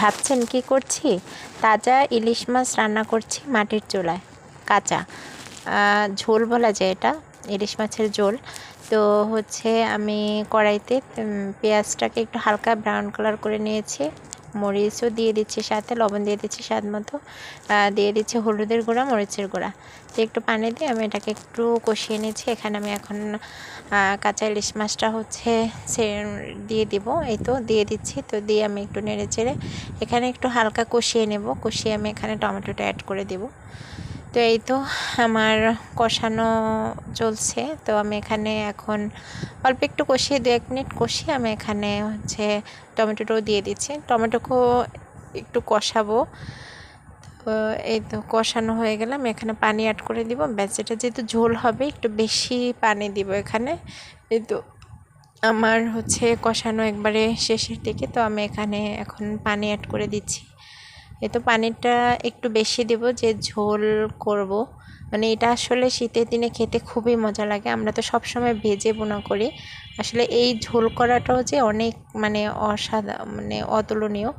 ভাবছেন কি করছি? তাজা ইলিশ মাছ রান্না করছি মাটির চুলায়, কাঁচা ঝোল বলা যায় এটা, ইলিশ মাছের ঝোল। তো আমি কড়াইতে পেঁয়াজটাকে একটু হালকা ব্রাউন কালার করে নিয়েছি, মরিচও দিয়ে দিচ্ছি, সাথে লবণ দিয়ে দিচ্ছি স্বাদ মতো, দিয়ে দিচ্ছি হলুদের গুঁড়া, মরিচের গুঁড়া। তো একটু পানি দিয়ে আমি এটাকে একটু কষিয়ে নিচ্ছি। এখানে আমি এখন কাঁচা ইলিশ মাছটা সে দিয়ে দিব, এই তো দিয়ে দিচ্ছি। তো দিয়ে আমি একটু নেড়ে চেড়ে এখানে একটু হালকা কষিয়ে নেব, কষিয়ে আমি এখানে টমেটোটা অ্যাড করে দেব। তো এই তো আমার কষানো চলছে। তো আমি এখানে এখন অল্প একটু কষিয়ে 2-1 মিনিট কষিয়ে আমি এখানে টমেটোটাও দিয়ে দিচ্ছি। টমেটোকেও একটু কষাবো। তো এই তো কষানো হয়ে গেলে আমি এখানে পানি অ্যাড করে দিব। ব্যাস, এটা যেহেতু ঝোল হবে একটু বেশি পানি দিব এখানে। এই তো আমার কষানো একবারে শেষের দিকে। তো আমি এখানে এখন পানি অ্যাড করে দিচ্ছি। এই তো পানিটা একটু বেশি দেব, যে ঝোল করব। মানে এটা আসলে শীতের দিনে খেতে খুবই মজা লাগে। আমরা তো সবসময় ভেজে বোনা করি, আসলে এই ঝোল করাটাও যে অনেক অতুলনীয়।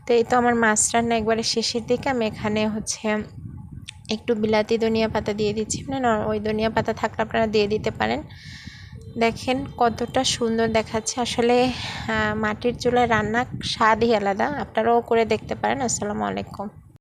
তো এই তো আমার মাছ রান্না একবারে শেষের দিকে। আমি এখানে একটু বিলাতি ধনিয়া পাতা দিয়ে দিচ্ছি, মানে ওই ধনিয়া পাতা থাকলে আপনারা দিয়ে দিতে পারেন। দেখেন কতটা সুন্দর দেখাচ্ছে আসলে। মাটির চুলায় রান্না স্বাদই আলাদা, আপনারাও করে দেখতে পারেন। আসসালামু আলাইকুম।